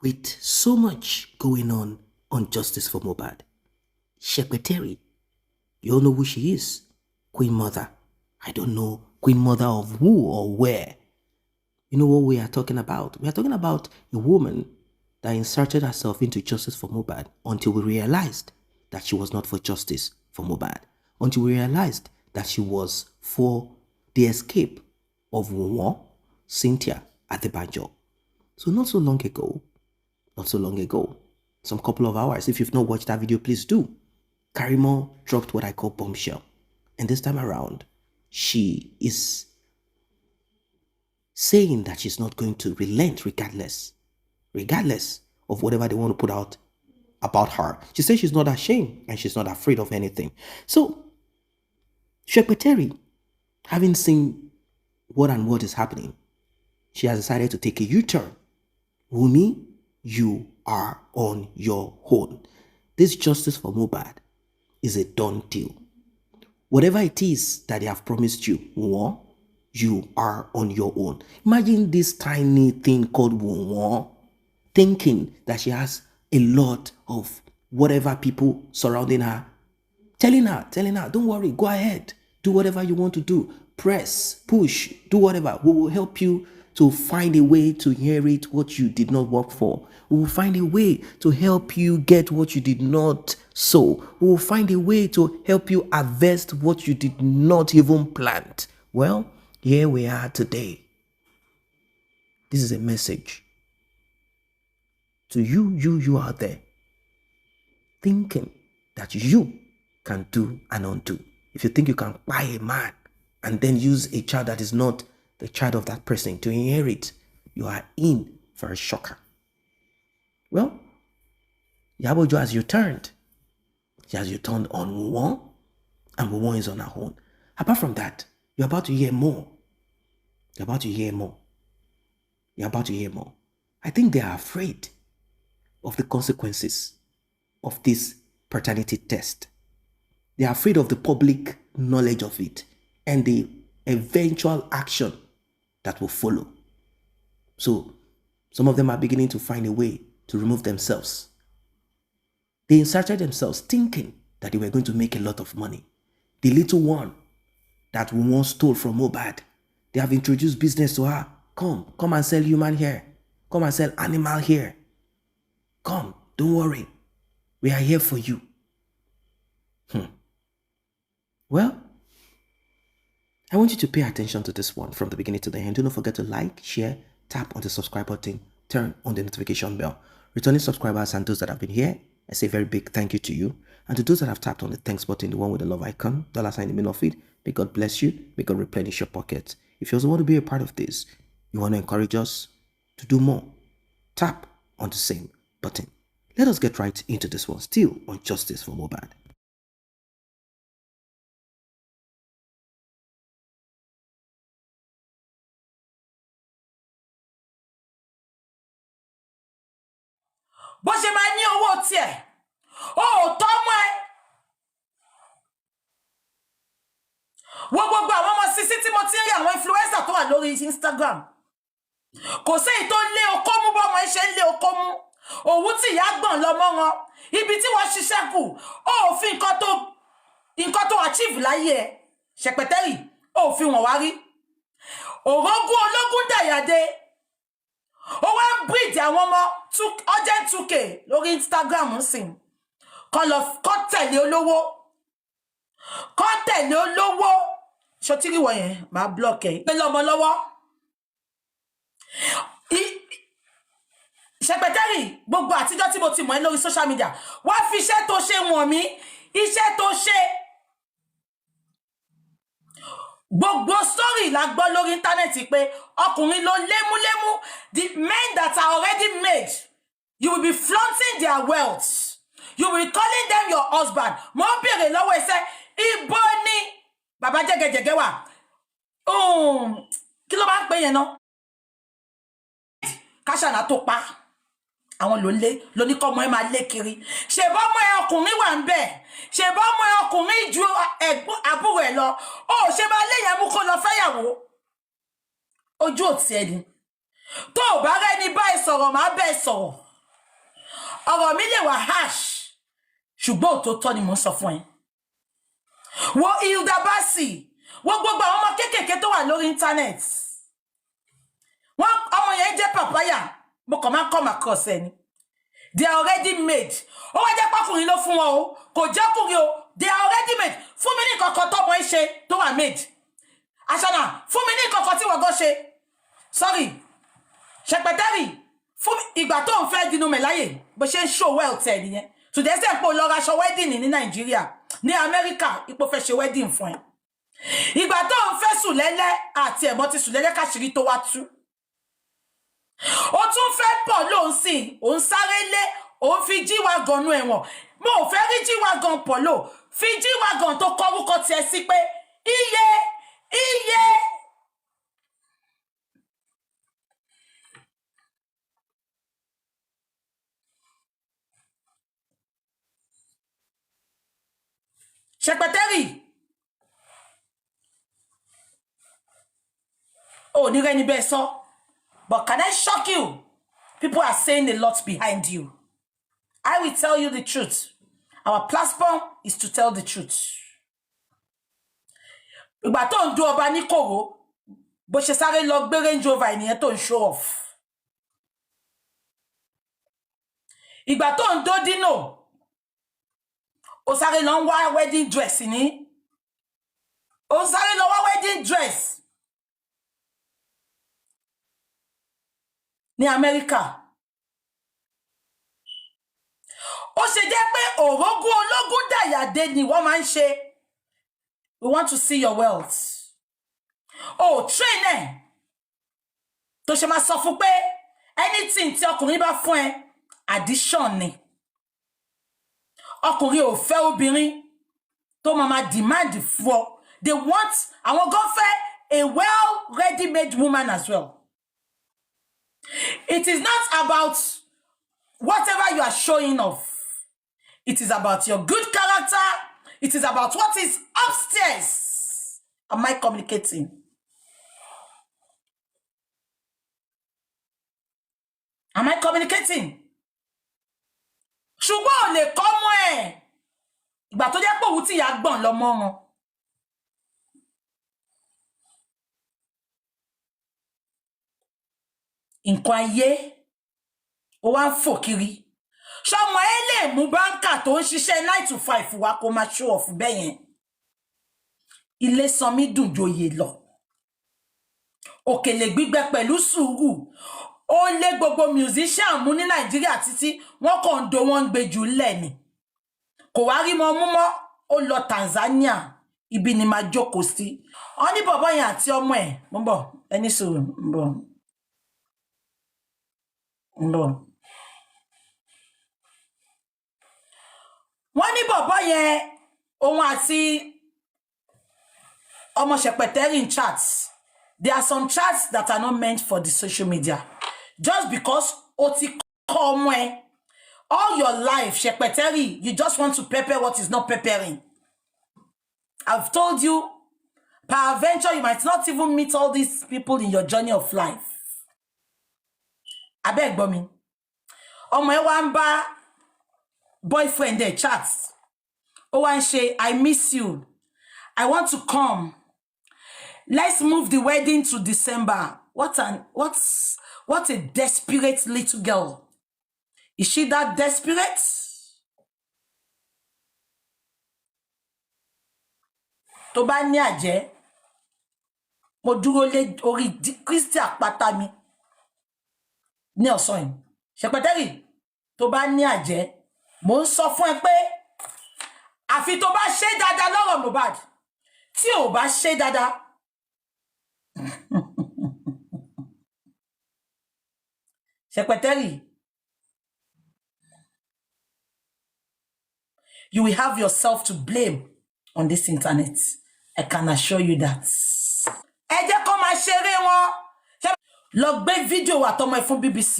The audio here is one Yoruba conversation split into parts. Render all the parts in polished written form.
with so much going on justice for Mohbad. Sepeteri, you all know who she is. Queen Mother. I don't know Queen Mother of who or where. You know what we are talking about? We are talking about a woman that inserted herself into justice for Mohbad until we realized that she was not for justice for Mohbad. Until we realized that she was for the escape of Wunmi, Cynthia at the Banjo. So not so long ago, some couple of hours, if you've not watched that video, please do. Karimo dropped what I call bombshell. And this time around, she is saying that she's not going to relent regardless of whatever they want to put out about her. She says she's not ashamed and she's not afraid of anything. So, Sepeteri, having seen what is happening, she has decided to take a U-turn. Wunmi, you are on your own. This justice for Mohbad is a done deal. Whatever it is that they have promised you, Wunmi, you are on your own. Imagine this tiny thing called Wunmi thinking that she has a lot of whatever people surrounding her, telling her, don't worry, go ahead, do whatever you want to do, press, push, do whatever. We will help you to find a way to inherit what you did not work for. We will find a way to help you get what you did not sow. We will find a way to help you harvest what you did not even plant. Well, here we are today. This is a message to you out there, thinking that you can do and undo. If you think you can buy a man and then use a child that is not the child of that person to inherit, you are in for a shocker. Well, Iyabo has returned. She has returned on Wunmi, and Wunmi is on her own. Apart from that, you're about to hear more. I think they are afraid of the consequences of this paternity test. They are afraid of the public knowledge of it and the eventual action that will follow. So, some of them are beginning to find a way to remove themselves. They inserted themselves thinking that they were going to make a lot of money. The little one that Wunmi stole from Mohbad, they have introduced business to her. Come and sell human hair. Come and sell animal hair. Come, don't worry. We are here for you. Well, I want you to pay attention to this one from the beginning to the end. Do not forget to like, share, tap on the subscribe button, turn on the notification bell. Returning subscribers and those that have been here, I say a very big thank you to you. And to those that have tapped on the thanks button, the one with the love icon, $ sign in the middle of it, may God bless you, may God replenish your pockets. If you also want to be a part of this, you want to encourage us to do more, tap on the same button. Let us get right into this one, still on justice for Mohbad. bó ṣe máa ní owó tiẹ̀ ó tọ́ mọ́ ẹ wo gbogbo àwọn ọmọ sísí tí mo ti rí àwọn influencer tó wà lórí Instagram kò séyìí tó lé okó mú bọ́mọ ẹ ṣe ń lé okó mú òwú tí ìyá gbọ̀n lọ́mọ wọn ibi tí wọ́n ṣiṣẹ́ kù ó fi nǹkan tó achieve láyé ẹ Sepeteri ó fi wọ́n wá rí òrógún ológun dàyàdé ó wá ń bíìdì àwọn ọmọ urgent 2K lórí Instagram ń sìn kọ́ tẹ̀lé olówó ṣọtírí wọ̀nyẹn máa block ẹ̀ pé lọ́mọ lọ́wọ́ Sepeteri gbogbo àtijọ́ tí mo ti mọ̀ ẹ́ lórí social media wá fi iṣẹ́ tó ṣe wọ̀n mí iṣẹ́ tó ṣe gbogbo story la gbọ́ lórí íńtánẹ́ẹ̀tì pé ọkùnrin ló lémúlémú the men that are already made you will be flaunting their wealth you will be calling them your husband mo ń bèrè lọ́wọ́ ẹsẹ̀ ibo ni bàbá jẹ́gẹ́jẹ́gẹ́ wà kí ló máa ń pè yẹn náà káṣánà tó pa àwọn ló ní kọ́mọ ẹ máa lé kiri ṣèbọ́ ọmọ ẹ ọkùnrin wà ń bẹ̀ ṣèbọ́ ọmọ ẹ ọkùnrin ju àbúrò ẹ lọ ó ṣe máa léyìn mú kó lọ fẹ́yàwó ojú òtí ẹni tó ò bá rẹ́ni bá ẹ sọ̀rọ̀ máa bẹ́ẹ̀ sọ̀rọ̀ ọ̀rọ̀ mi lè wà harsh ṣùgbọ́n òtòótọ́ ni mò ń sọ fún ẹ. Wo Hilda Basi, wo gbogbo àwọn ọmọ kéékèèké tó wà lórí internet. Wọ́n ọmọ yẹn jẹ́ papaya, mo kàn máa come across ẹni. They are already made. Ó wá jẹ́ pọ́kùnrin ló fún wọn o, kò jẹ́ ọkùnrin o. They are already made. Fún mi ní kankan tó mọ̀ ṣe tó wà made. Ashana, fún mi ní kankan tí wọ́n gan ṣe. Sorry. Sepeteri, fún ìgbà tó ń fẹ́ dínú mi láyè, bó ṣe ń show wealth ẹ̀ nìyẹn. To the extent pé ó lọ raṣọ wedding ní Nàìjíríà, ní Amẹ́ríkà, ipò fẹ́ ṣe wedding fún ẹ. Ìgbà tó ń fẹ́ sùlẹ́lẹ́ àti ẹ̀mọ́ ti sùlẹ́lẹ́ káṣírí tó wá tú. Ó tún fẹ́ pọ̀ lóun sìn, òun sáré lé, òun fi jíwa gan nú ẹ̀wọ̀n. Mo ò fẹ́ rí jíwa gan pọ̀ lò, fi jíwa gan tó kọ́rúkọ tiẹ̀ sí pé iye. Sepeteri. Oh, ní rẹ́ni bẹ́ẹ̀ sọ. But can I shock you? People are saying a lot behind you. I will tell you the truth. Our platform is to tell the truth. Ìgbà tó ń do ọba ní kòró, bó ṣe sáré lọ gbé Range Rover ènìyàn tó ń show off. Ìgbà tó ń do Dino, ó sáré lọ ń wá wedding dress ní. Ó sáré lọ wá wedding dress ní Amẹ́ríkà. Ó ṣe jẹ́ pé òrógún ológun dàyàdé ni wọ́n máa ń ṣe. We want to see your wealth. Oh, train ẹ̀. Tó ṣe máa sọ fún pé anything tí ọkùnrin bá fún ẹ, addition ni. Ọkùnrin ò fẹ́ obìnrin tó máa demand fún ọ. They want, àwọn gan fẹ́ a well ready-made woman as well. It is not about whatever you are showing off. It is about your good character. It is about what is upstairs. Am I communicating? Am I communicating? Ṣùgbọ́n ò lè kọ́ mọ́ ẹ̀. Ìgbà tó jẹ́ pé òun tí ìyá gbọ̀n lọ mọ́ wọn. Nǹkan ayé ó wá ń fò kiri. Ṣọmọ ẹ lè mú báńkà tó ń ṣiṣẹ́ 9 to 5 wá kó máa show off bẹ́ẹ̀ yẹn. Ilé sanmi dùn joyè lọ. Òkèlè gbígbẹ pẹ̀lú sùúrù. Ó lé gbogbo musician mú ní Nàìjíríà títí wọ́n kàn do wọ́n gbé jù lẹ̀ ni. Kò wá rí mọ́ mú mọ́, ó lọ Tanzania. Ibi ni máa jókòó sí. Ó ní bọ̀bọ́ yẹn àti ọmọ ẹ̀. Mo ń bọ̀, ẹni sùúrù, ń bọ̀. Wọ́n ní bọ̀bọ́ yẹn òun àti ọmọ Sepeteri in chats. There are some chats that are not meant for the social media. Just because ó ti kọ́ ọmọ ẹ all your life, Sepeteri, you just want to pepper what is not peppering. I've told you, peradventure, you might not even meet all these people in your journey of life. Abeg gbọ́ mi. Ọmọ ẹ wá ń bá boyfriend there chats. Ó wá ń ṣe, I miss you. I want to come. Let's move the wedding to December. What a desperate little girl. Is she that desperate? Tó bá ní àjẹ́, mo dúró lé orí Kristi àpáta mi. Ní ọ̀sán yìí. Sepeteri, tó bá ní àjẹ́, mo ń sọ fún ẹ pé àfi tó bá ṣe dáadáa lọ́rọ̀ Mohbad. Tí ò bá ṣe dáadáa. Sepeteri, you will have yourself to blame on this internet. I can assure you that. Ẹ jẹ́ kó máa ṣeré wọn. Lọ gbé fídíò àtọmọ ẹ fún BBC.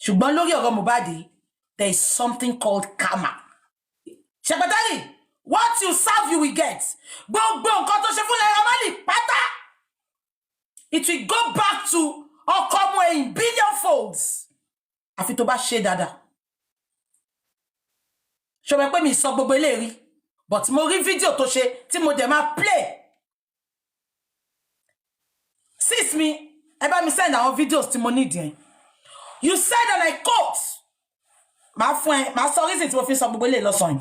Ṣùgbọ́n lórí ọ̀rọ̀ Mohbad, there is something called karma. Sepeteri, what you serve, you will get. Gbogbo nǹkan tó ṣe fún Naira Marley pátá. It will go back to Okomo in billion folds. àfi tó bá ṣe dáadáa. Ṣó mọ̀ pé mi sọ gbogbo eléyìí but mo rí fídíò tó ṣe tí mo dẹ̀ máa play. Sis mi, ẹ bá mi send àwọn videos tí mo need yẹn. You said and I quote. My sọ reason tí mo fi sọ gbogbo eléyìí lọ́sàn-án.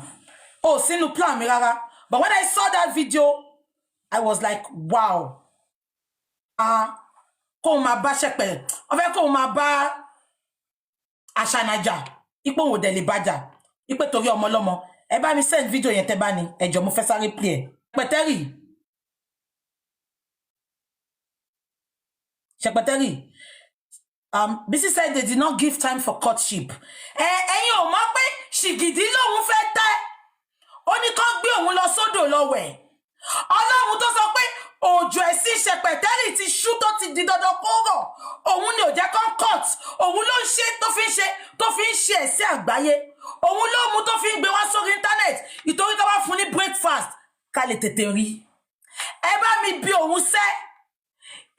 Oh, sínú plan mi rárá. But when I saw that video, I was like, wow. Kó máa bá ṣẹpẹ̀. Ó fẹ́ kó máa bá Àṣànàjà. Ipò wò dẹ̀ lè bájà. Ipò torí ọmọ lọ́mọ. Ẹ bá mi send video yẹn tẹ́ bá ní. Ẹ jọ̀ọ́ mo fẹ́ sáré play ẹ̀. Sepeteri. Bisi said they did not give time for courtship. Ẹ̀yin ò mọ̀ pé ṣìgìdì lòun fẹ́ tẹ́. Ó ní kán gbé òun lọ sódò lọ wẹ̀. Ọlọ́run tó sọ pé òjò ẹ̀sìn Sepeteri ti ṣú tó ti di dandan kó rọ̀. Òun ni ò jẹ́ kán court. Òun ló ń ṣe tó fi ń ṣe ẹ̀sìn àgbáyé. Òun ló mú tó fi ń gbé wá sórí internet. Ìtorí tó bá fún ní breakfast ká lè tètè rí. Ẹ bá mi bi òun sẹ́.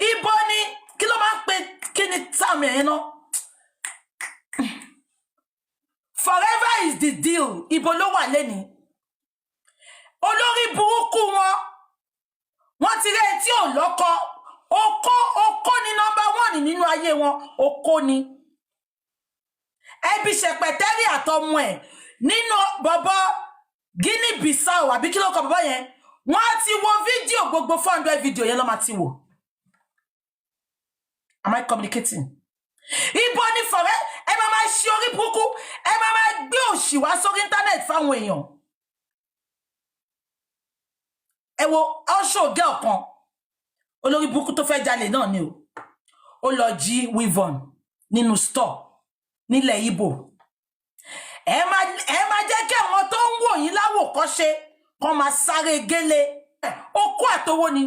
Ibo ni kí ló máa ń pe kí ni táàmì ẹ̀yẹn náà? Forever is the deal. Ibo ló wà lẹ́ni. Olórí burúkú wọn. Wọ́n ti rẹ́ tí ò lọ́kọ. Okó ni number 1 nínú ayé wọn. Okó ni. Ẹbí Sepeteri àtọmọ ẹ̀ nínú bọ̀bọ̀ Guinea Bissau àbí kí ló kọ bọ̀bọ̀ yẹn. Wọ́n ti wo fídíò gbogbo 400 fídíò yẹn ló máa ti wò. Am I communicating? Ibo ni fọ̀rẹ́ ẹ máa ṣe orí burúkú ẹ máa gbé òṣì wá sórí internet fáwọn èèyàn. Ẹ wo ọṣọ girl kan olórí burúkú tó fẹ́ jalè náà ni o. Ó lọ jí weavon nínú store nílẹ̀ Ìgbò. Ẹ máa jẹ́ kí àwọn tó ń wò yín láwòkọ́ṣe kán máa sáré gélé. Okó àtowó ni.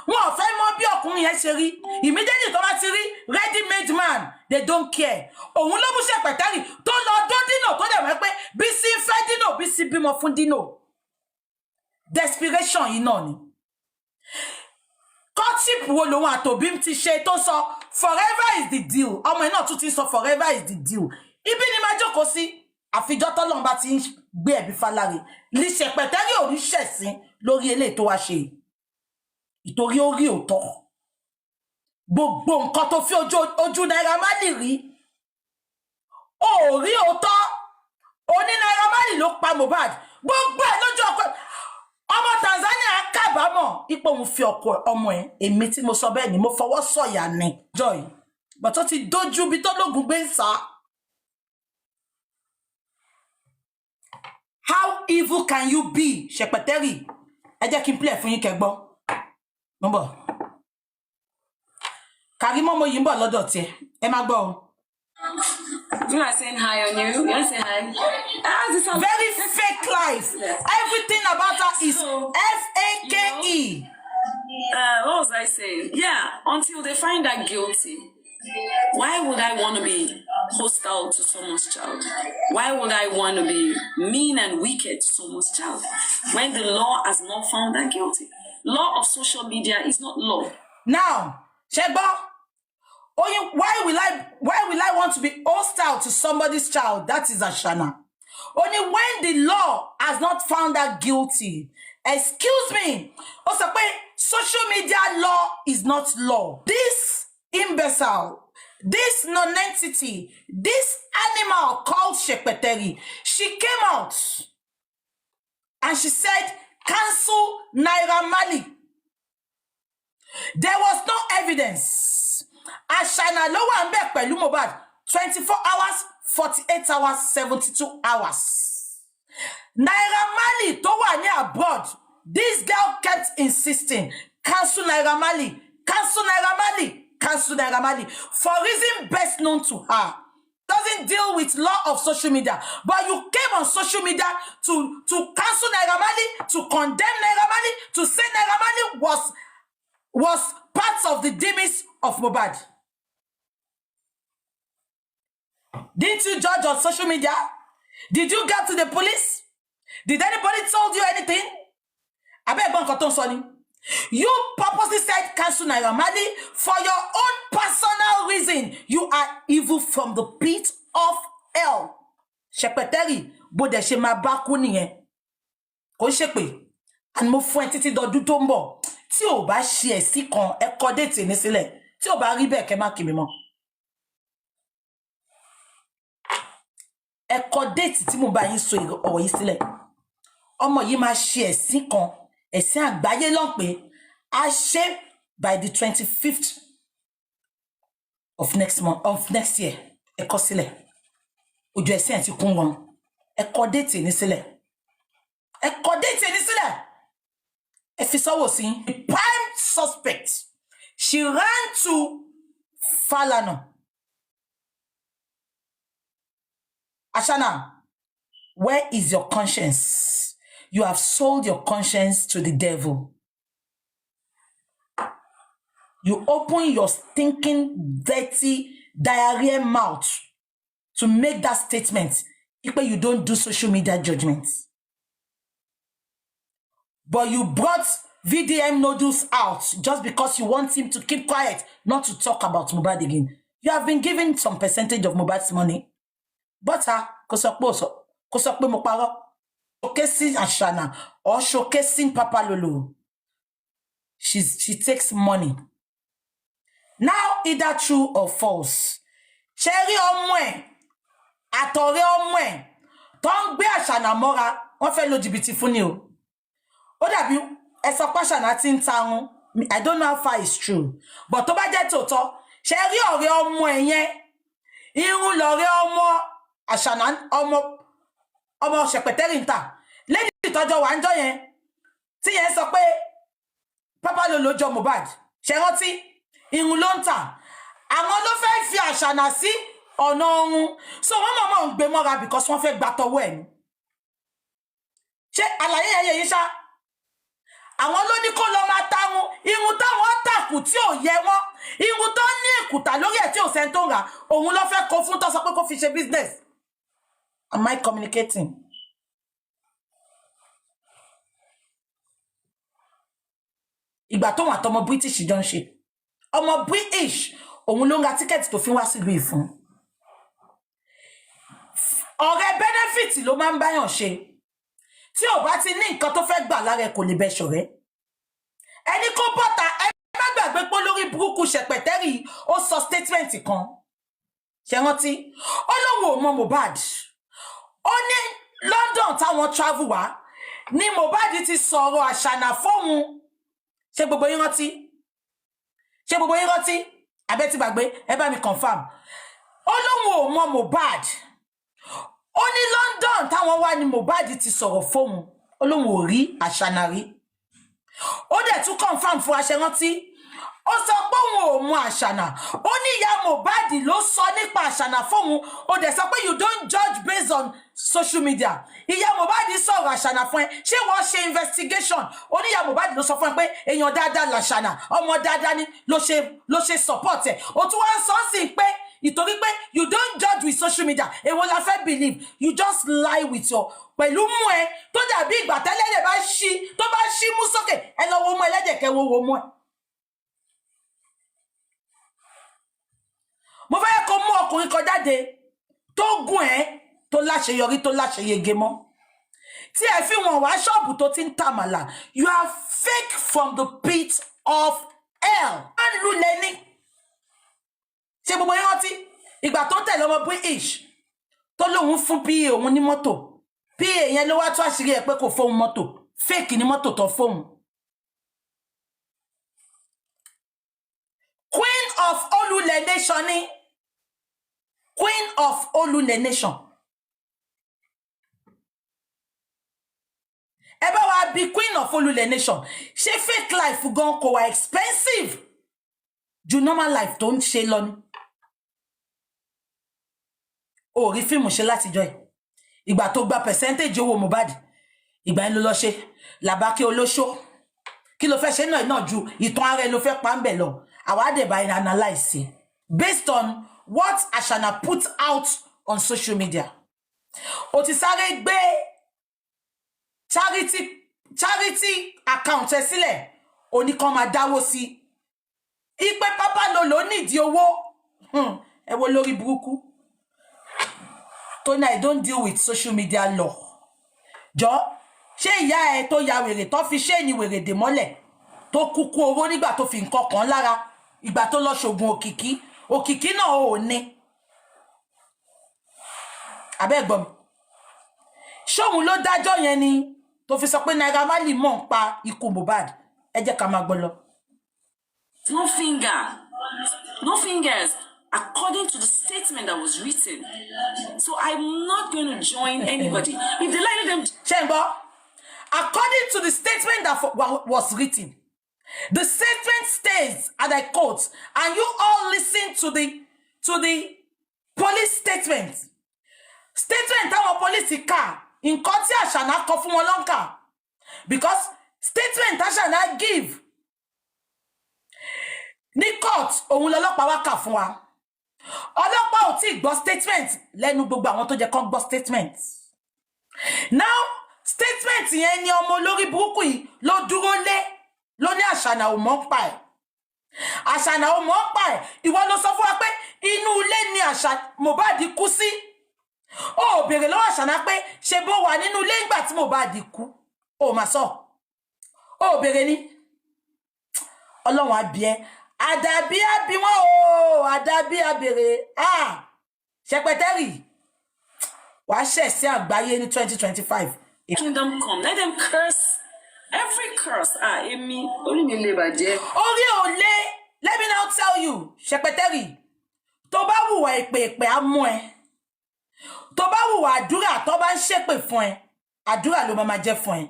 Wọ́n ò fẹ́ mọ̀ bí ọkùnrin yẹn ṣe rí. Immediately tó bá ti rí ready made man, they don't care. Òun ló mú Sepeteri tó lọ dún Dino tó dẹ̀ wẹ́ pé Bísí fẹ́ Dino, Bísí bímọ fún Dino. Desperation yìí náà ni. Courtship wo lòun àtòbí ti ṣe tó sọ forever is the deal. Ọmọ náà tún ti sọ forever is the deal. Ibi ni máa jókòó sí àfijọ́ tọ́lọ́run bá ti ń gbé ẹ̀bí fáláre. Ní Sepeteri ò ní ṣẹ̀sín lórí eléyìí tó wá ṣe. Ìtorí ó rí òótọ́. Gbogbo nǹkan tó fi ojú Naira Marley rí. Ó rí òótọ́. Oní Naira Marley ló pa Mohbad. Gbogbo ẹ̀ lójú ọkọ. Ọmọ Tanzania kábàámọ̀ ipò òun fi ọmọ ẹ̀. Èmi tí mo sọ bẹ́ẹ̀ ni mo fọwọ́ sọ̀yà ni. Joy. But ó ti dójú bí tó lógun gbé ń sá. How evil can you be, Sepeteri? Ẹ jẹ́ kí n play fún yín kẹ́ gbọ́. Number. Karimo mo yimbo lọ́dọ̀ tí ẹ má gbọ́ o. You are saying hi on you. You say hi. Very fake life. Everything about her is fake. What was I saying? Yeah, until they find her guilty. Why would I want to be hostile to someone's child? Why would I want to be mean and wicked to someone's child when the law has not found her guilty? Law of social media is not law. Now, Sheba, why will I want to be hostile to somebody's child? That is Ashana. Only when the law has not found her guilty. Excuse me. Also, social media law is not law. This imbecile, this non-entity, this animal called Sepeteri, she came out and she said, cancel Naira Marley. There was no evidence. Ashana ló wà ńbẹ̀ pẹ̀lú Mohbad 24 hours, 48 hours, 72 hours. Naira Marley tó wà ní abroad. This girl kept insisting, cancel Naira Marley, cancel Naira Marley, cancel Naira Marley, for reason best known to her. Doesn't deal with law of social media. But you came on social media to cancel Naira Marley, to condemn Naira Marley, to say Naira Marley was part of the demons of Mohbad. Didn't you judge on social media? Did you get to the police? Did anybody told you anything? You purposely said cancel Naira Marley for your own personal reason. You are evil from the pit of hell. Sepeteri, bó dẹ̀ ṣe máa bá kú nìyẹn. Kò ṣe pé, and mo fún ẹ títí dọdún tó ń bọ̀. Tí ò bá ṣe ẹ̀sìn kan, ẹ kọ déètì ní sílẹ̀. Tí ò bá rí bẹ́ẹ̀ kẹ́ má kí mi mọ́. Ẹ kọ déètì tí mo bá yín sọ ọ̀rọ̀ yìí sílẹ̀. Ọmọ yìí máa ṣe ẹ̀sìn kan, ẹ̀sìn àgbáyé lọ́n pé a ṣe by the 25th of next year. Ẹ kọ sílẹ̀. Ojú ẹ̀sìn ẹ̀ ti kún wọn. Ẹ kọ déètì ní sílẹ̀. Ẹ kọ déètì ní sílẹ̀. Ẹ fi sọ́wọ́ sí. The prime suspect. She ran to Falana. Ashana, where is your conscience? You have sold your conscience to the devil. You open your stinking, dirty, diarrhea mouth to make that statement. If you don't do social media judgments. But you brought VDM noodles out just because you want him to keep quiet, not to talk about Mohbad again. You have been given some percentage of Mohbad's money. But showcasing Ashana or showcasing Papa Lolo. She takes money. Now, either true or false. Cherry omwe, atore omwe, ton gbe Ashana mora, on fait LGBT funi o. O dabi, Ashana tin taun. I don't know how far it's true. But to ba jẹ́ tòótọ́, cherry ore omwe yen, irun lore omo Ashana omo Sepeteri nta. Lady tọ́jọ́ wa njo yen. Tí yen sọ pé Papa Lolo jọ Mohbad. Ṣé rántí? Irun ló ń tà. Àwọn ló fẹ́ fi Ashana sí ọ̀nà ọ̀run. So wọ́n mọ̀mọ́ ń gbé mọ́ra because wọ́n fẹ́ gba tọwọ́ ẹ̀ ni. Ṣé àlàyé ẹyẹ yìí ṣá? Àwọn ló ní kó lọ máa tarun. Irun táwọn tàkù tí ò yẹ wọ́n. Irun tó ní ìkùtà lórí ẹ̀ tí ò sẹ́ni tó ń rà. Òun ló fẹ́ kó fún tó sọ pé kó fi ṣe business. Am I communicating? Ìgbà tó wà tọmọ British jọ ń ṣe. Ọmọ British òun ló ń ra ticket tó fi wá sílùú ìfún. Ọ̀rẹ́ benefit ló máa ń báyàn ṣe. Tí ò bá ti ní nǹkan tó fẹ́ gbà lára ẹ̀ kò lè bẹ ṣọ̀rẹ́. Ẹni kó bọ́ta ẹ má gbàgbé pé lórí burúkú Sepeteri ó sọ statement kan. Ṣé rántí? Ó lóun ò mọ Mohbad. Ó ní London táwọn travel wá ní Mohbad ti sọ̀rọ̀ Ashana fóun. Ṣé gbogbo yín rántí? Ṣé gbogbo yín rántí? Abẹ́ ti gbàgbé, ẹ bá mi confirm. Ó lóun ò mọ Mohbad. Ó ní London táwọn wá ní Mohbad ti sọ̀rọ̀ fóun. Ó lóun ò rí Ashana rí. Ó dẹ̀ tún confirm fún aṣẹ rántí. Ó sọ pé òun ò mọ Ashana. Ó ní ìyá Mohbad ló sọ nípa Ashana fóun. Ó dẹ̀ sọ pé you don't judge based on social media. Ìyá Mohbad sọ̀rọ̀ Ashana fún ẹ. Ṣé wọ́n ṣe investigation? Ó ní ìyá Mohbad ló sọ fún ẹ pé èèyàn dáadáa l'Ashana. Ọmọ dáadáa ni ló ṣe support ẹ. Ó tún wá sọ sí pé ìtorí pé you don't judge with social media. Èwo la fẹ́ believe. You just lie with your pẹ̀lú mú ẹ tó dàbí ìgbà tẹ́lẹ̀lẹ̀ bá ṣí tó bá ṣí mú sókè ẹ lọ wo mú ẹlẹ́dẹ̀ kẹ́ wo mú ẹ. Mo fẹ́ kó mú ọkùnrin kan jáde tó gùn ẹ́ tó láṣeyọrí tó láṣeyege mọ́. Tí ẹ fi wọn wá ṣọ́ọ̀bù tó ti ń tàmàlà. You are fake from the pit of hell. Má lulẹ̀ ní. Ṣé gbogbo yín rántí? Ìgbà tó ń tẹ̀lé ọmọ British tó lóun fún PA òun ní mọ́tò. PA yẹn ló wá tó àṣírí ẹ̀ pé kò fóun mọ́tò. Fake ní mọ́tò tó fóun. Queen of Olule Nation ni. Queen of Olule Nation. Ẹ bá wa bí Queen of Olule Nation. Ṣé fake life gan kò wá expensive ju normal life tó ń ṣe lọ ni? Ó rí fíìmù ṣe látijọ́ ẹ̀. Ìgbà tó gba percentage owó Mohbad. Ìgbà yẹn ló lọ ṣe làbákẹ́ olóṣó. Kí ló fẹ́ ṣe náà ju ìtàn ara ẹ ló fẹ́ pa ń bẹ̀ lọ. Àwa dẹ̀ bá analyze based on what Ashana put out on social media. Ó ti sáré gbé charity account ẹ sílẹ̀. Ó ní kàn máa dáwó sí. Ipe Papa Lolo nídìí owó. Ẹ wo lórí burúkú. Tony, I don't deal with social media law. Jọ, ṣé ìyá ẹ tó ya wèrè tó fi ṣé ni wèrè dè mọ́lẹ̀ tó kúkú owó nígbà tó fi nǹkan kan lára ìgbà tó lọ ṣògùn òkìkí náà ò ní. Abẹ́ gbọ́ mi. Ṣóhun ló dájọ́ yẹn ni tó fi sọ pé Naira Marley mọ̀ ń pa ikú Mohbad. Ẹ jẹ́ ká máa gbọ́ lọ. No fingers, according to the statement that was written. So I'm not going to join anybody. If they let them... Chamber, according to the statement that was written, the statement states, and I quote, and you all listen to the police statement. Statement our police car in country Ashana kọ fún wọn lọ́nkà. Because statement Ashana give ní court òun lọ́lọ́pàá wá kà fún wa. Ọlọ́pàá ò tí gbọ́ statement lẹ́nu gbogbo àwọn tó jẹ́ kó gbọ́ statement. Now statement yẹn ni ọmọ olórí burúkú yìí ló dúró lé ló ní Àṣànà ò mọ̀ pa ẹ̀. Àṣànà ò mọ̀ pa ẹ̀. Ìwọ ló sọ fún wa pé inú ilé ni Mohbad kú sí. Ó béèrè lọ́wọ́ Àṣànà pé ṣé bó wà nínú ilé ìgbà tí Mohbad kú. Ó mà sọ. Ó béèrè ni. Ọlọ́run á bí ẹ. Àdàbí àbí wọn o, àdàbí àbèrè. Sepeteri. Wàá ṣẹ̀ sí àgbáyé ní 2025. Kingdom come, let them curse. Every curse. Emi, orí mi lè bàjẹ́. Orí ò lé. Let me now tell you, Sepeteri. Tó bá hùwà èpè á mú ẹ. Tó bá hùwà àdúrà tó bá ń ṣépè fún ẹ, àdúrà ló máa jẹ́ fún ẹ.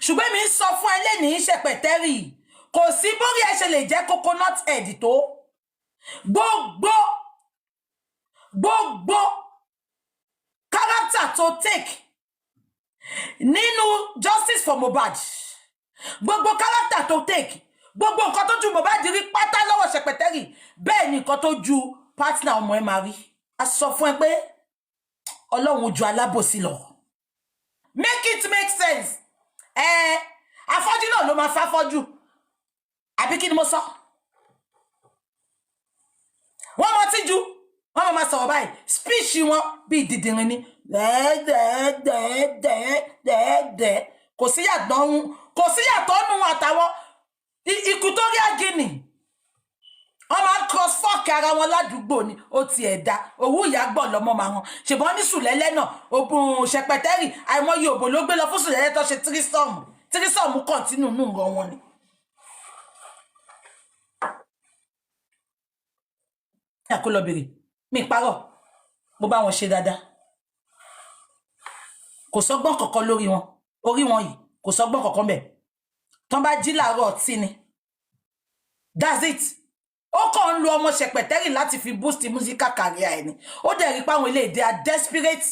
Ṣùgbọ́n mi sọ fún ẹ lẹ́ni Sepeteri. Kò sí bórí ẹ ṣe lè jẹ́ coconut head tó. Gbogbo character to take nínú justice for Mohbad. Gbogbo character to take. Gbogbo nǹkan tó ju Mohbad rí pátá lọ́wọ́ Sepeteri. Bẹ́ẹ̀ ni nǹkan tó ju partner ọmọ ẹ máa rí. A sọ fún ẹ pé Ọlọ́run ju alábòsí lọ. Make it make sense. Afọ́jú náà ló máa fáfọ́jú. Àbí kí ni mo sọ? Wọ́n mọ tíjú. Wọ́n máa sọ̀rọ̀ báyìí. Speech wọn bí dìdìrín ni. Kò sí yàtọ̀ nù àtàwọn Equatorial Guinea. Wọ́n máa cross fork ara wọn ládùúgbò ni. Ó ti ẹ̀dá. Òwú ìyá gbọ́ lọ́mọ máa wọn. Ṣèbọn ní Sùlẹ́lẹ́ náà. Ògùn Sepeteri. Àìmọye òbò ló gbé lọ fún Sùlẹ́lẹ́ tó ṣe tírísọ́ọ̀mù. Tírísọ́ọ̀mù kọ̀ntínú nù nǹkan wọn ni. Kó lọ bèrè mi parọ́ mo bá wọn ṣe dáadáa kò sọ́gbọ́n kankan lórí wọn orí wọn yìí kò sọ́gbọ́n kankan bẹ́ẹ̀ tán bá jí láàárọ̀ ọtí ni that's it ó kàn ń lo ọmọ Sepeteri láti fi boost musical career ẹni ó dẹ̀ rí páwọn ilé they are desperate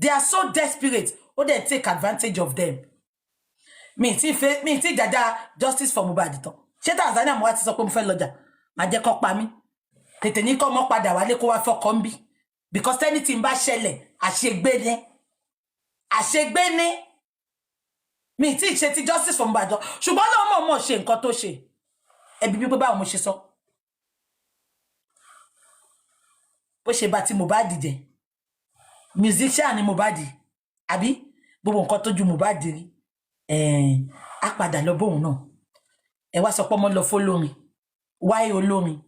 they are so desperate ó dẹ̀ take advantage of them mi ti dada justice for Mohbad tán ṣé Tanzania mo wá ti sọ pé mo fẹ́ lọ́jà má jẹ́ kó pa mí tètè ní kọ́ mọ́ padà wálé kó wá fọ́kọ́ ń bí because anything bá ṣẹlẹ̀ àṣegbé ní mi tí ṣe ti justice for Mohbad ṣùgbọ́n náà mọ̀ ṣe nǹkan tó ṣe ẹbí bí báwo mo ṣe sọ bó ṣe bá ti Mohbad jẹ musician ni Mohbad àbí gbogbo nǹkan tó ju Mohbad rí á padà lọ bóun náà ẹ wá sọ pé ọmọ lọ fólórin wáyé olórin.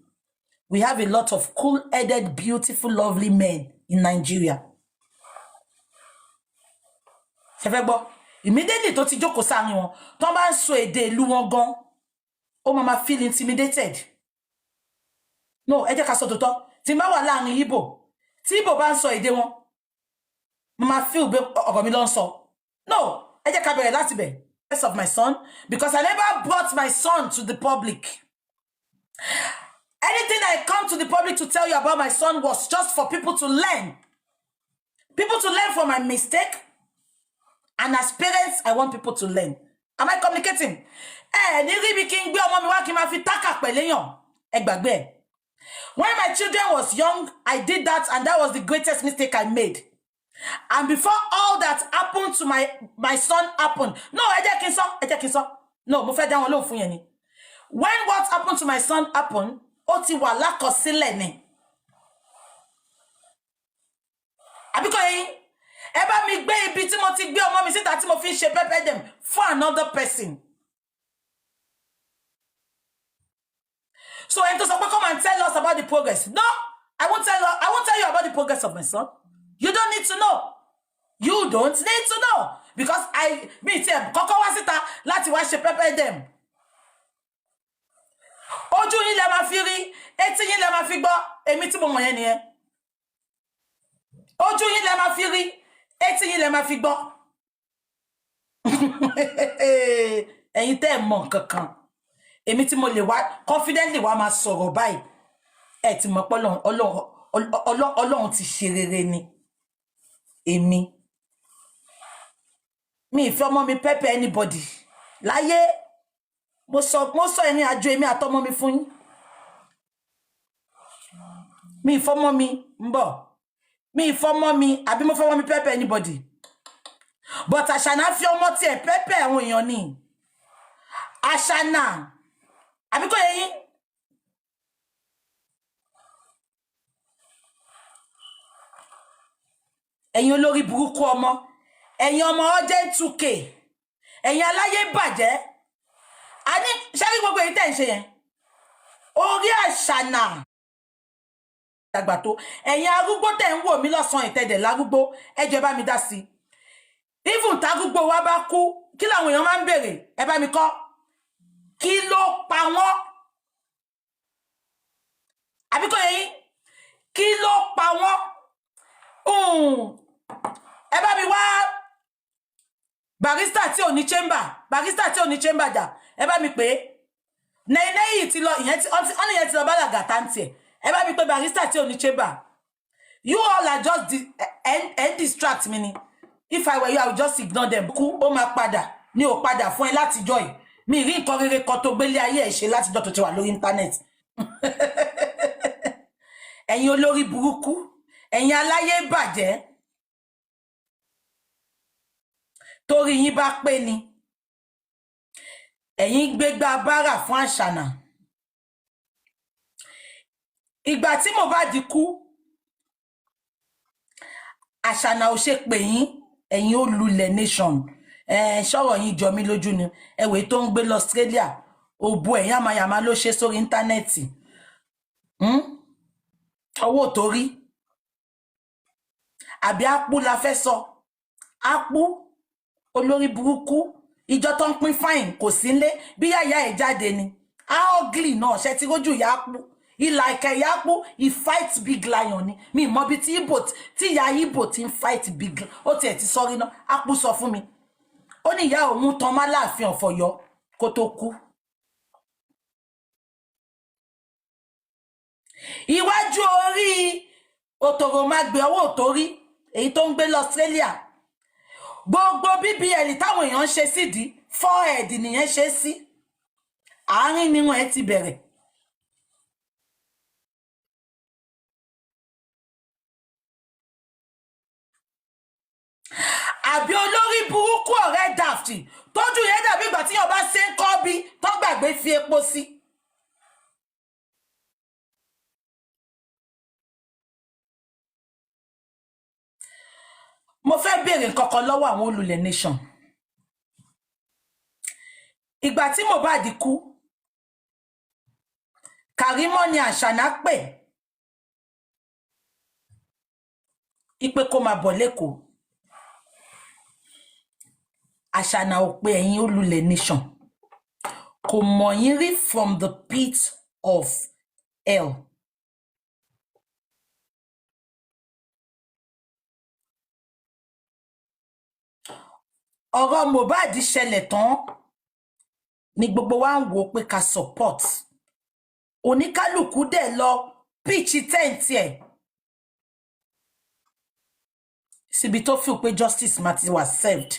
We have a lot of cool-headed, beautiful, lovely men in Nigeria. Ṣé fẹ́ gbọ́? Immediately tó ti jókòó sáàrin wọn, tó bá ń sọ èdè ìlú wọn gan, ó máa feel intimidated. No, ẹ jẹ́ ká sọ tòótọ́. Tí n bá wà láàrin Igbo, tí Igbo bá ń sọ èdè wọn, mo máa feel pé ọ̀rọ̀ mi ló ń sọ. No, ẹ jẹ́ ká bẹ̀rẹ̀ láti bẹ̀. Rest of my son, because I never brought my son to the public. Anything I come to the public to tell you about my son was just for people to learn. People to learn from my mistake. And as parents, I want people to learn. Am I communicating? When my children was young, I did that and that was the greatest mistake I made. And before all that happened to my son happened. No, no, when what happened to my son happened, ó ti wà lákọsílẹ̀ ni. àbí kò yín ẹ bá mi gbé ibi tí mo ti gbé ọmọ mi síta tí mo fi ń ṣe pepper dem for another person. So ẹni tó sọ pé come and tell us about the progress. No, I won't tell you about the progress of my son. You don't need to know. You don't need to know because me tell kọ́kọ́ wá síta láti wá ṣe pepper dem. Ojú yín lẹ máa fi rí, etí yín lẹ máa fi gbọ́, èmi tí mo mọ̀ yẹn nìyẹn. Ojú yín lẹ máa fi rí, etí yín lẹ máa fi gbọ́. Ẹ̀yin tẹ́ mọ̀ nǹkan kan. Èmi tí mo lè wá confidently wá máa sọ̀rọ̀ báyìí. Ẹ ti mọ̀ pé Ọlọ́run ti ṣe rere ni. Èmi mi ìfẹ́ ọmọ mi pepper anybody. Láyé mo sọ ẹ̀yin àjò èmi àtọmọ mi fún yín. Mi ìfẹ́ ọmọ mi ń bọ̀. Mi ìfẹ́ ọmọ mi àbí mo fẹ́ ọmọ mi pepper anybody. But Àṣànà fi ọmọ tiẹ̀ pepper àwọn èèyàn ni. Àṣànà àbí kò yé yín. Ẹ̀yin olórí burúkú ọmọ, ẹ̀yin ọmọ ọjẹ́ 2K, ẹ̀yin aláyé bàjẹ́. A ní ṣáàrí gbogbo èyí tẹ́ ń ṣe yẹn. Orí Àṣànà dàgbà tó. Ẹ̀yin arúgbó tẹ́ ń wò mí lọ́sàn ìtẹ̀dẹ̀ lárúgbó, ẹ jọ̀ọ́ bá mi dá sí. Even tárúgbó wa bá kú, kí làwọn èèyàn máa ń béèrè? Ẹ bá mi kọ́. Kí ló pa wọ́n? Àbí kò yé yín? Kí ló pa wọ́n? Ẹ bá mi wá barista tí ò ní chamber jà. Ẹ bá mi pè é. Nẹ́yìn ti lọ ìyẹn ti lọ bálàgà táǹtì ẹ̀. Ẹ bá mi pè barista tí ò ní chamber. You all are just distract me ni. If I were you, I would just ignore them. Kú ó máa padà ní ò padà fún ẹ láti joy. Mi rí nǹkan rere kan tó gbélé ayé ẹ̀ ṣe láti jọ́ tó ti wà lórí internet. Ẹ̀yin olórí burúkú, ẹ̀yin aláyé bàjẹ́. Torí yín bá pé ni. Ẹ̀yin gbégbá bára fún Àṣànà. Ìgbà tí Mohbad kú, Àṣànà ò ṣe pè yín, ẹ̀yin olùlẹ̀ nation. Ṣọ́rọ̀ yín jọ mí lójú ni. Ẹ̀wẹ̀ tó ń gbé lọ Australia, òbò ẹ̀ yamayama ló ṣe sórí íńtánẹ́ẹ̀tì. Owó tó rí. Àbí ápú la fẹ́ sọ. Ápú olórí burúkú. Ìjọ tó ń pín fine kò sí nlé bí yàyà ẹ̀ jáde ni. How ugly náà ṣe ti rójú ìyá ápú. Ìlà ìkà ìyá ápú, he fight big lion ni. Mi mọ̀ bí tí ìyá Ìgbò ti ń fight big lion. Ó tiẹ̀ ti sọ́rí náà. Ápú sọ fún mi. Ó ní ìyá òun tán má láàfin ọ̀fọ̀yọ́ kó tó kú. Iwájú orí òtòrò máa gbé ọwọ́ òtórí èyí tó ń gbé lọ Australia. Gbogbo BBL táwọn èèyàn ṣe sídìí forehead nìyẹn ṣe sí. Àárín ni wọ́n ti bẹ̀rẹ̀. Àbí olórí burúkú ọ̀rẹ́ dàftì tójú yẹn dàbí ìgbà tí yàn bá ṣe ń kọ́ bí tó gbàgbé fi epo sí. Mo fẹ́ béèrè nǹkan kan lọ́wọ́ àwọn olùlẹ̀ nation. Ìgbà tí Mohbad kú, Kàrímọ́ ni Àṣànà pè. Ipe kó máa bọ̀ lẹ́kọ̀ọ́. Àṣànà ò pé ẹ̀yin olùlẹ̀ nation. Kò mọ̀ yín rí from the pit of hell. Ọ̀rọ̀ Mohbad ṣẹlẹ̀ tán ni gbogbo wa ń wò pé ká support. Oníkálùkù dẹ̀ lọ pitch tent ẹ̀. Síbi tó feel pé justice matter was served.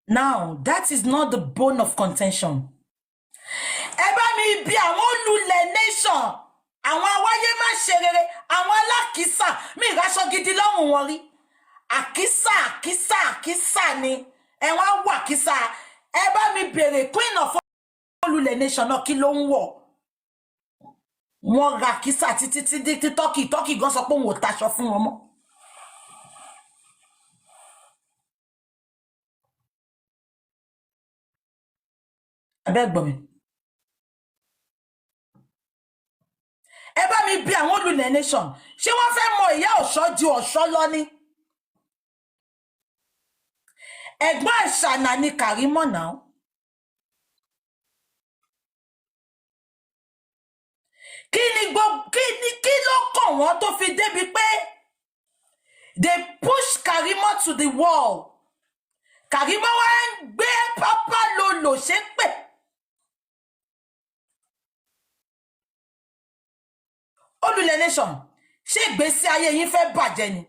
Now, that is not the bone of contention. Ẹ bá mi bí àwọn olùlẹ̀ nation, àwọn awáyé má ṣe rere, àwọn alákìísà, mi ìráṣọ gidi lọ́rùn wọn rí. Àkísà ni. Ẹ wá wà kísà. Ẹ bá mi bèrè queen of olùlẹ̀ nation náà kí ló ń wọ̀. wọ́n ra kísà títí tí tọ́kì gan sọ pé òun ò taṣọ fún wọn mọ́. Abẹ́gbọ̀n mi. Ẹ bá mi bi àwọn olùlẹ̀ nation ṣé wọ́n fẹ́ mọ ìyá ọ̀ṣọ́ ju ọ̀ṣọ́ lọ ni? Ẹ̀gbọ́n Àṣànà ni Kàrímọ̀ náà. Kí ló kàn wọ́n tó fi débi pé they push Kàrímọ̀ to the wall. Kàrímọ̀ wá ń gbé pápá lòlò ṣépè. Olùlẹ̀ nation ṣé ìgbésí ayé yín fẹ́ bàjẹ́ ni?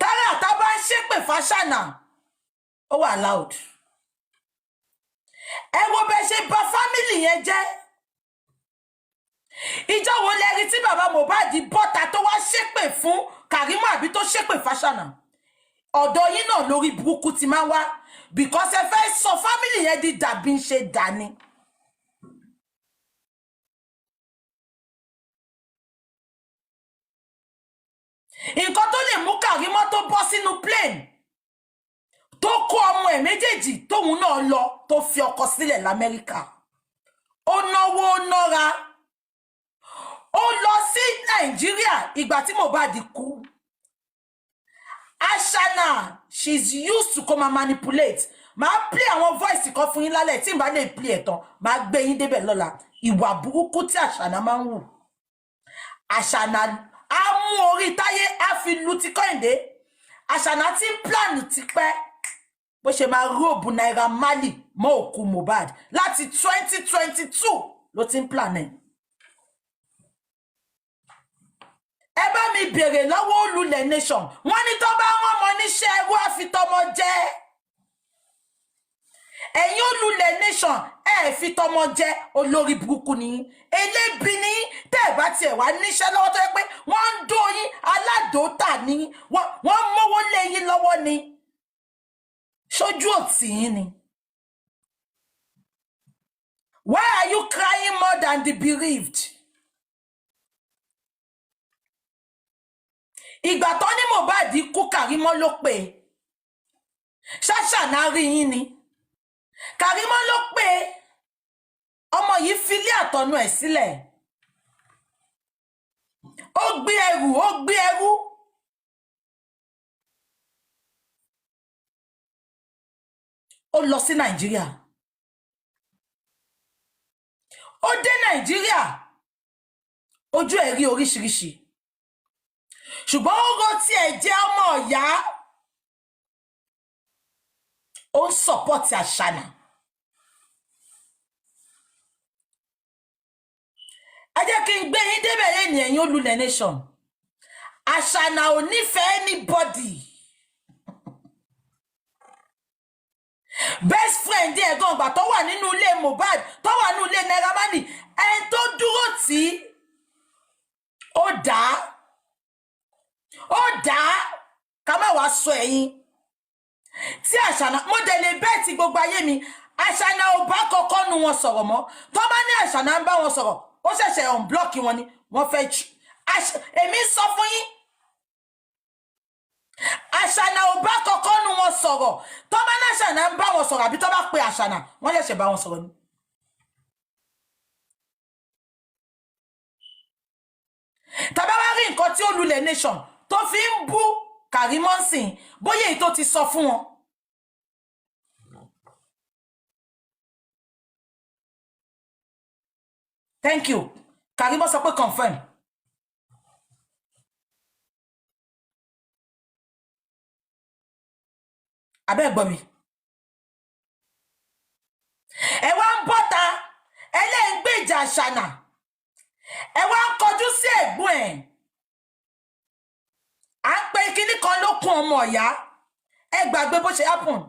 Tárà tá bá ń ṣépè f'Àṣànà ó wà loud. Ẹ wo bẹ́ ṣe bà fámìlì yẹn jẹ́. Ìjọ́ wo lẹ rí tí bàbá Mohbad bọ́ta tó wá ṣépè fún Kàrímọ̀ àbí tó ṣépè f'Àṣànà? Ọ̀dọ̀ yín náà lórí burúkú ti máa wá because ẹ fẹ́ sọ fámìlì yẹn di dàbí ń ṣe dání. Nǹkan tó lè mú Kàrímọ̀ tó bọ́ sínú plane tó kó ọmọ ẹ̀ méjèèjì tóun náà lọ tó fi ọkọ sílẹ̀ l'Amẹ́ríkà. Ó náwó nára. Ó lọ sí Nàìjíríà ìgbà tí Mohbad kú. Àṣànà, she's used to come and manipulate. Màá play àwọn voice kan fún yín lálẹ́ tí n bá lè play ẹ̀ tán. Màá gbé yín débẹ̀ lọ́la. Ìwà burúkú tí Àṣànà máa ń wù. Àṣànà á mú orí Táyé á fi lu ti Kẹ́hìndé. Àṣànà ti ń plan ti pẹ́ bó ṣe máa róòbù Naira Marley mọ́ òkú Mohbad láti 2022 ló ti ń plan ẹ̀. Ẹ bá mi bèrè lọ́wọ́ olùlẹ̀ nation wọ́n ní tó bá rán ọmọ níṣẹ́ ẹrú àfitọ́mọ jẹ́. Ẹ̀yin olùlẹ̀ nation ẹ fi tọmọ jẹ́ olórí burúkú ni elébi ni tẹ́ ẹ bá tiẹ̀ wá níṣẹ́ lọ́wọ́ tó yẹ pé wọ́n ń dó yín aládòótà ni wọ́n mówó lé yín lọ́wọ́ ni ṣojú òtí yín ni. Why are you crying more than the bereaved? Ìgbà tó ní Mohbad kú Kàrímọ̀ ló pè é. Ṣàṣànà rí yín ni. Kàrímọ̀ ló pè é. Ọmọ yìí filé àtọ̀nù ẹ̀ sílẹ̀. Ó gbé ẹrú. Ó lọ sí Nàìjíríà. Ó dé Nàìjíríà. Ojú ẹ̀ rí oríṣiríṣi. Ṣùgbọ́n ó rò tí ẹ jẹ́ ọmọ ọ̀yá. Ó ń sọ̀pọ̀tì Àṣànà. Ẹ jẹ́ kí n gbé yín débẹ̀ yẹn ní ẹ̀yin olùlẹ̀ nation. Àṣànà ò nífẹ̀ẹ́ anybody. Best friend ẹ̀ gan gbà tó wà nínú ilé Mohbad tó wà nínú ilé Naira Marley ẹni tó dúró tí ó dá ká má wá sọ ẹ̀yin tí Àṣànà mo dẹ̀ lè bẹ́ẹ̀ tí gbogbo ayé mi Àṣànà ò bá kọ́kọ́ nu wọn sọ̀rọ̀ mọ́ tó bá ní Àṣànà ń bá wọn sọ̀rọ̀ ó ṣẹ̀ṣẹ̀ unblock wọn ni wọ́n fẹ́ èmi sọ fún yín Àṣànà ò bá kọ́kọ́ nu wọn sọ̀rọ̀ tó bá ní Àṣànà ń bá wọn sọ̀rọ̀ àbí tó bá pe Àṣànà wọ́n ṣẹ̀ṣẹ̀ bá wọn sọ̀rọ̀ ni. Tàbá wá rí nǹkan tí olùlẹ̀ nation tó fi ń bú Kàrímọ̀ sìn bóyá èyí tó ti sọ fún wọn. Thank you. Kàrímọ̀ sọ pé confirm. Abẹ́ gbọ́ mi. Ẹ wá ń bọ́ta ẹlẹ́yìn gbèjà Àṣànà. Ẹ wá ń kọjú sí ẹ̀gbọ́n ẹ̀. À ń pe kinní kan lókun ọmọ ọ̀yá. Ẹ gbàgbé bó ṣe happen.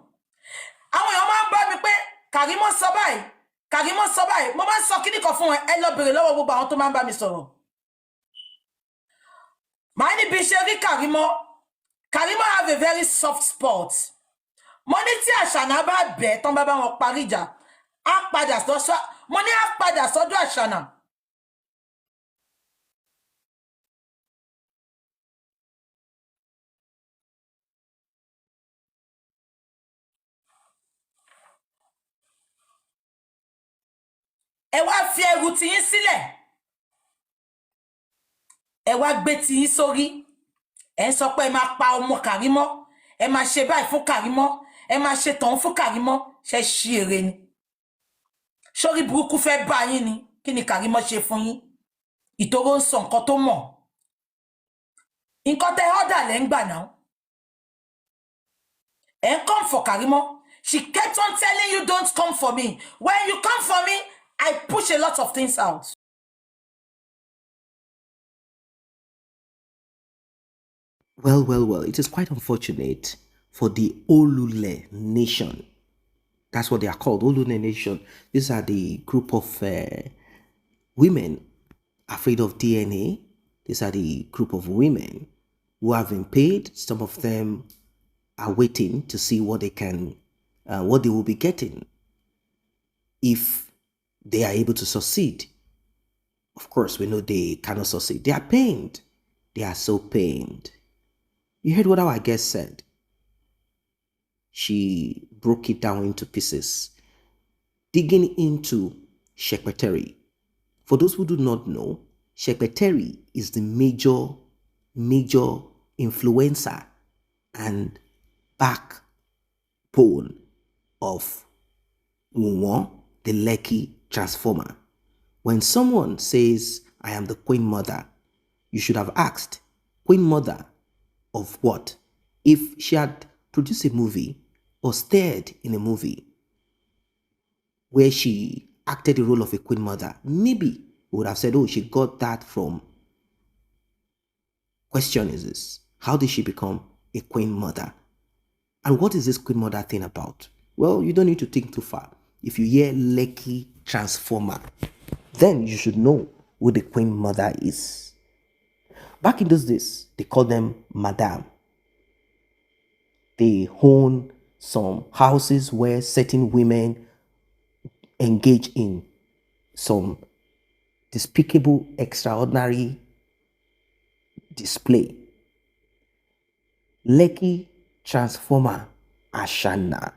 Àwọn èèyàn máa ń bá mi pé Kàrímọ̀ sọ báyìí. Kàrímọ̀ sọ báyìí. Mo máa ń sọ kinní kan fún ẹ lọ bèrè lọ́wọ́ gbogbo àwọn tó máa ń bá mi sọ̀rọ̀. Màá níbi ṣe rí Kàrímọ̀. Kàrímọ̀ have a very soft spot. mo ní tí Àṣànà bá bẹ̀ tán bá wọn parí ìjà á padà sọ́sọ́ mo ní á padà sọ́dọ̀ Àṣànà. ẹ wá fi ẹrù tiyín sílẹ̀ ẹ wá gbé tiyín sórí ẹ ń sọ pé ẹ máa pa ọmọ Kàrímọ́ ẹ máa ṣe báyìí fún Kàrímọ́ ẹ máa ṣe tọ̀hún fún Kàrímọ́ ṣe ṣí èrè ni sórí burúkú fẹ́ bá yín ni kí ni Kàrímọ́ ṣe fún yín ìtòrò ń sọ nǹkan tó mọ̀ nǹkan tẹ́ ọ́dà lẹ́ ń gbà náà ẹ ń come for Kàrímọ́ she kept on telling you don't come for me when you come for me I push a lot of things out. Well, it is quite unfortunate for the Olule Nation. That's what they are called, Olule Nation. These are the group of women afraid of DNA. These are the group of women who have been paid. Some of them are waiting to see what what they will be getting if they are able to succeed. Of course, we know they cannot succeed. They are pained. They are so pained. You heard what our guest said. She broke it down into pieces, digging into Sepeteri. For those who do not know, Sepeteri is the major influencer and backbone of Wunmi, the Lekki transformer. When someone says, I am the Queen Mother, you should have asked, Queen Mother of what? If she had produced a movie or starred in a movie where she acted the role of a Queen Mother, maybe we would have said, oh, she got that from. Question is this: how did she become a Queen Mother? And what is this Queen Mother thing about? Well, you don't need to think too far. If you hear Lekki Transformer, then you should know who the Queen Mother is. Back in those days, they called them Madame. They own some houses where certain women engage in some despicable, extraordinary display. Lekki Transformer Ashana.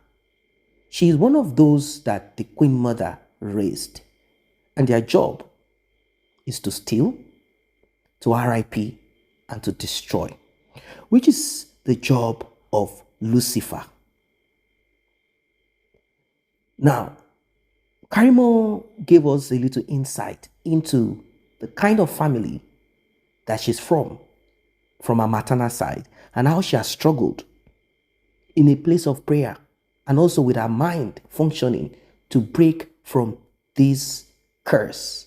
She is one of those that the Queen Mother raised, and their job is to steal, to RIP, and to destroy, which is the job of Lucifer. Now, Karimo gave us a little insight into the kind of family that she's from her maternal side, and how she has struggled in a place of prayer and also with her mind functioning to break from this curse.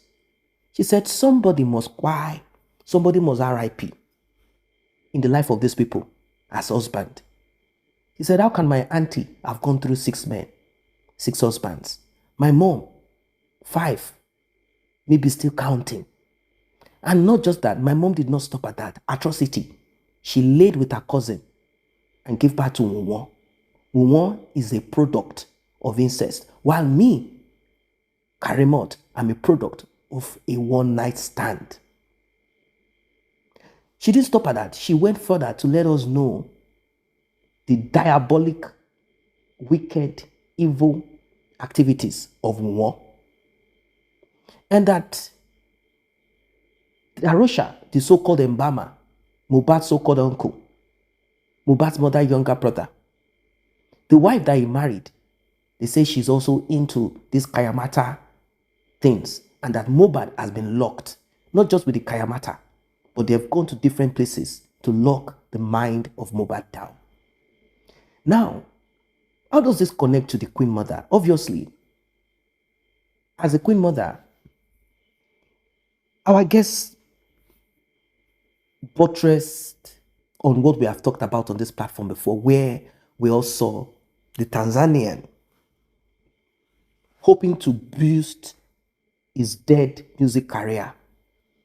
She said somebody must cry, somebody must RIP in the life of these people as husband. He said, how can my auntie have gone through 6 men, 6 husbands? My mom, 5, maybe still counting. And not just that, my mom did not stop at that atrocity. She laid with her cousin and gave birth to Wunmi. Wunmi is a product of incest, while me, Karimot, I'm a product of a one-night stand. She didn't stop at that. She went further to let us know the diabolic, wicked, evil activities of Wunmi. And that Arosha, the so-called Mbama, Mohbad's so-called uncle, Mohbad's mother, younger brother, the wife that he married, they say she's also into these Kayamata things, and that Mohbad has been locked, not just with the Kayamata, but they've gone to different places to lock the mind of Mohbad down. Now, how does this connect to the Queen Mother? Obviously, as a Queen Mother, our guests buttressed on what we have talked about on this platform before, where we all saw the Tanzanian hoping to boost his dead music career.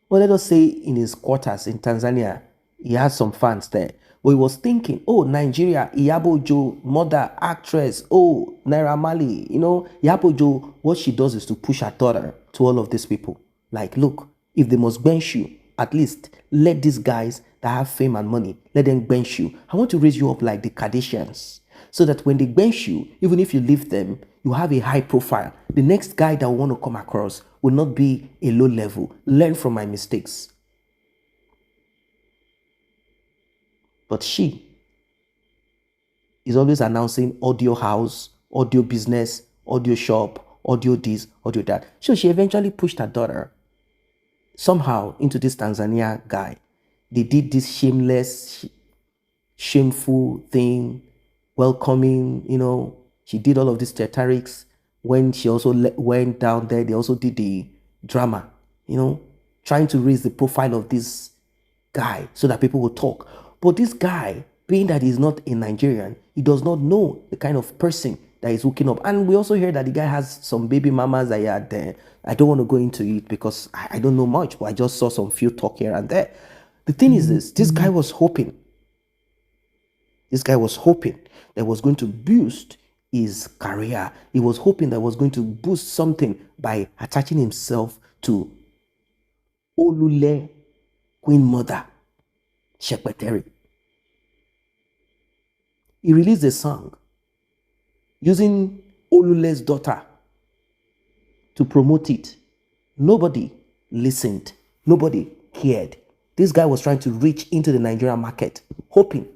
Well, let us say in his quarters in Tanzania, he has some fans there. But he was thinking, oh, Nigeria, Iyabo Jo, mother, actress, oh, Naira Marley, Iyabo Jo, what she does is to push her daughter to all of these people. Like, look, if they must bench you, at least let these guys that have fame and money, let them bench you. I want to raise you up like the Kardashians, so that when they bench you, even if you leave them, you have a high profile. The next guy that will want to come across will not be a low level. Learn from my mistakes. But she is always announcing audio house, audio business, audio shop, audio this, audio that. So she eventually pushed her daughter somehow into this Tanzania guy. They did this shameless, shameful thing, welcoming, she did all of these theatrics. When she also went down there, they also did the drama, trying to raise the profile of this guy so that people will talk. But this guy, being that he's not a Nigerian, he does not know the kind of person that is hooking up. And we also hear that the guy has some baby mamas that he had there. I don't want to go into it because I don't know much, but I just saw some few talk here and there. The thing is this guy was hoping. This guy was hoping that was going to boost his career. He was hoping that was going to boost something by attaching himself to Olule Queen Mother Sepeteri. He released a song using Olule's daughter to promote it. Nobody listened. Nobody cared. This guy was trying to reach into the Nigerian market, hoping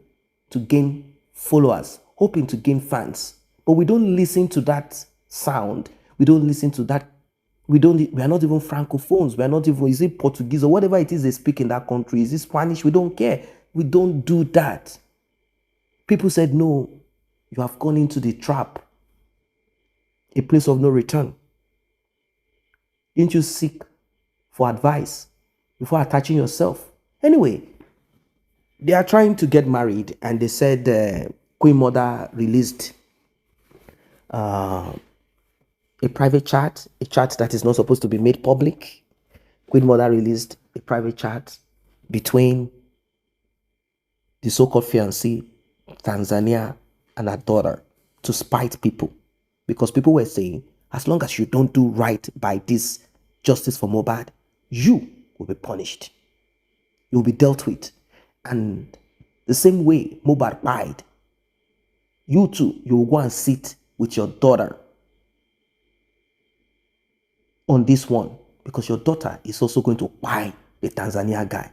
to gain followers, hoping to gain fans. But we don't listen to that sound. We don't listen to that. We are not even Francophones. We are not even, is it Portuguese or whatever it is they speak in that country? Is it Spanish? We don't care. We don't do that. People said, no, you have gone into the trap, a place of no return. Didn't you seek for advice before attaching yourself? Anyway, they are trying to get married, and they said Queen Mother released a private chat, a chat that is not supposed to be made public. Queen Mother released a private chat between the so-called fiancé, Tanzania, and her daughter to spite people. Because people were saying, as long as you don't do right by this justice for Mohbad, you will be punished. You will be dealt with. And the same way Mohbad died, you too, you will go and sit with your daughter on this one, because your daughter is also going to buy the Tanzania guy.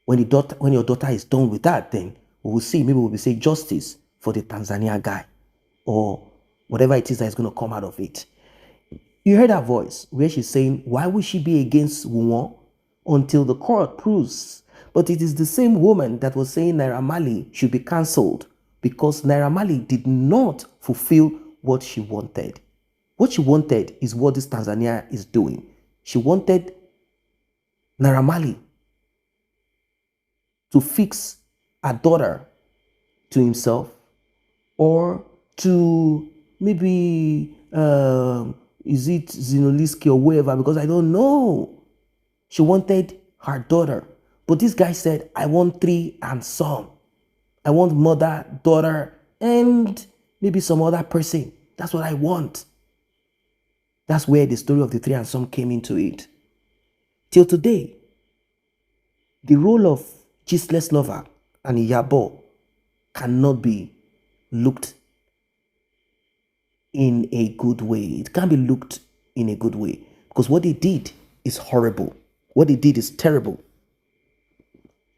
When your daughter is done with that, then we will see, maybe we'll be saying justice for the Tanzania guy, or whatever it is that is going to come out of it. You heard her voice where she's saying, why would she be against Wunmi until the court proves? But it is the same woman that was saying Naira Marley should be cancelled because Naira Marley did not fulfill what she wanted. What she wanted is what this Tanzania is doing. She wanted Naira Marley to fix her daughter to himself, or to maybe, is it Zinoliski or whoever, because I don't know. She wanted her daughter. But this guy said, I want 3 and some. I want mother, daughter, and maybe some other person. That's what I want. That's where the story of the 3 and some came into it. Till today, the role of Gisle's lover and Iyabo cannot be looked in a good way. It can't be looked in a good way because what they did is horrible. What they did is terrible.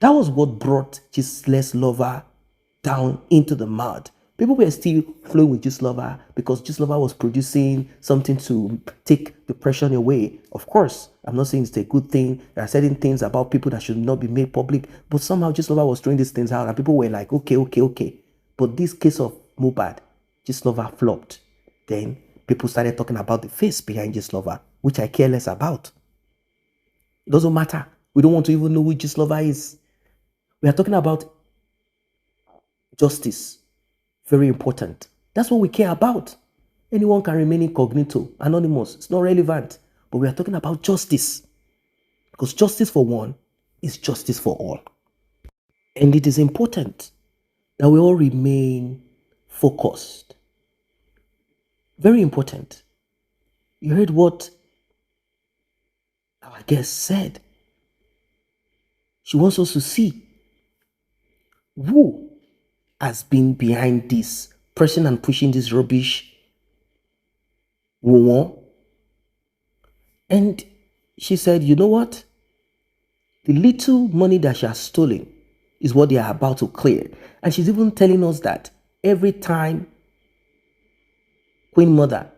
That was what brought Gisle's lover down into the mud. People were still flowing with Gislover because Gislover was producing something to take depression away. Of course, I'm not saying it's a good thing. There are certain things about people that should not be made public, but somehow Gislover was throwing these things out and people were like, okay. But this case of Mohbad, Gislover flopped. Then people started talking about the face behind Gislover, which I care less about. It doesn't matter. We don't want to even know who Gislover is. We are talking about justice. Very important. That's what we care about. Anyone can remain incognito, anonymous. It's not relevant. But we are talking about justice. Because justice for one is justice for all. And it is important that we all remain focused. Very important. You heard what our guest said. She wants us to see who has been behind this, pressing and pushing this rubbish. And she said, you know what? The little money that she has stolen is what they are about to clear. And she's even telling us that every time Queen Mother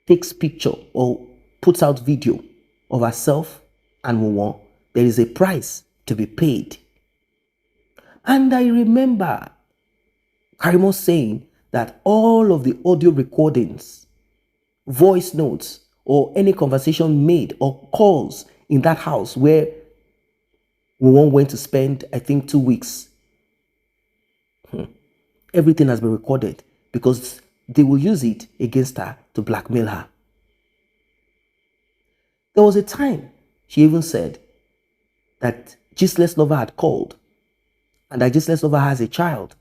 takes picture or puts out video of herself and Wunmi, there is a price to be paid. And I remember Karimo saying that all of the audio recordings, voice notes, or any conversation made or calls in that house where Wunmi went to spend, I think, 2 weeks, everything has been recorded because they will use it against her to blackmail her. There was a time she even said that Gisle's lover had called and that Gisle's lover has a child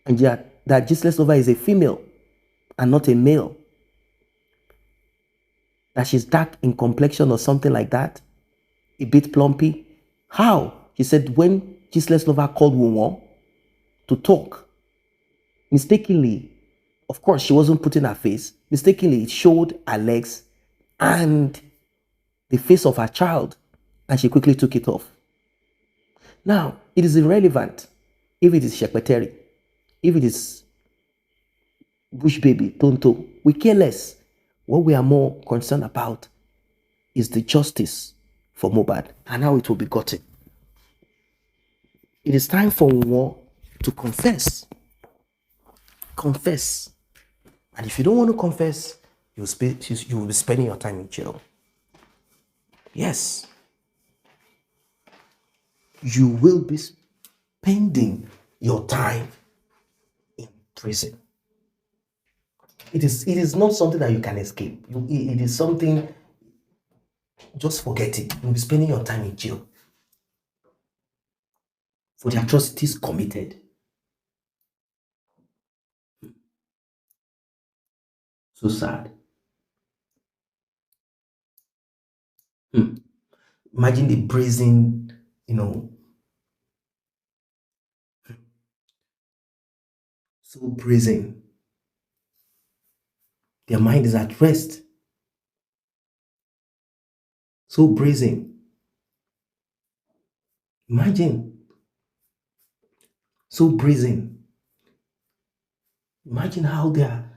and that Gisle's lover is a female and not a male, that she's dark in complexion or something like that, a bit plumpy. How? She said when Gisle's lover called Wunmi to talk, mistakenly, of course she wasn't putting her face, mistakenly it showed her legs and the face of her child, and she quickly took it off. Now, it is irrelevant if it is Sepeteri, if it is Bush Baby, Tonto. We care less. What we are more concerned about is the justice for Mohbad and how it will be gotten. It is time for Wunmi to confess. Confess. And if you don't want to confess, you will be spending your time in jail. Yes. You will be spending your time in prison. It is not something that you can escape. It is something, just forget it. You'll be spending your time in jail for the atrocities committed. So sad. Imagine the brazen, so brazen. Their mind is at rest. So brazen. Imagine. So brazen. Imagine how their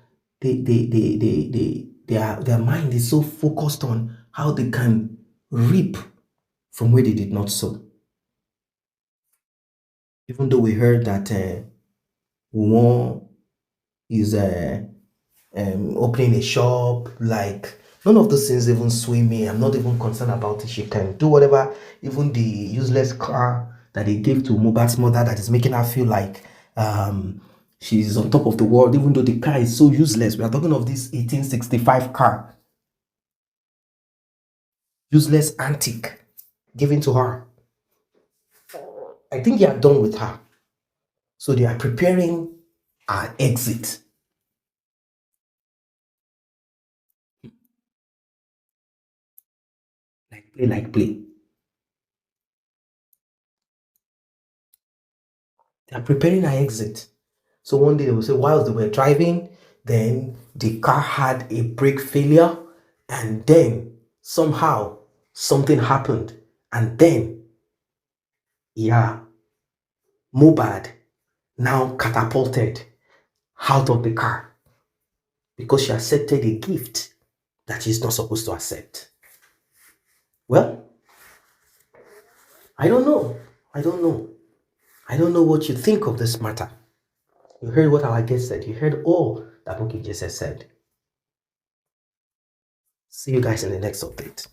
mind is so focused on how they can reap from where they did not sow. Even though we heard that Wunmi is opening a shop, like none of those things even sway me. I'm not even concerned about it. She can do whatever. Even the useless car that they gave to Mohbad's mother that is making her feel like she's on top of the world, even though the car is so useless. We are talking of this 1865 car. Useless antique given to her. I think they are done with her. So they are preparing our exit. Like play. They are preparing our exit. So one day they will say, whilst they were driving, then the car had a brake failure, and then somehow something happened, and then Mohbad now catapulted out of the car because she accepted a gift that she's not supposed to accept. Well, I don't know. I don't know what you think of this matter. You heard what our guest said. You heard all that Bookie just said. See you guys in the next update.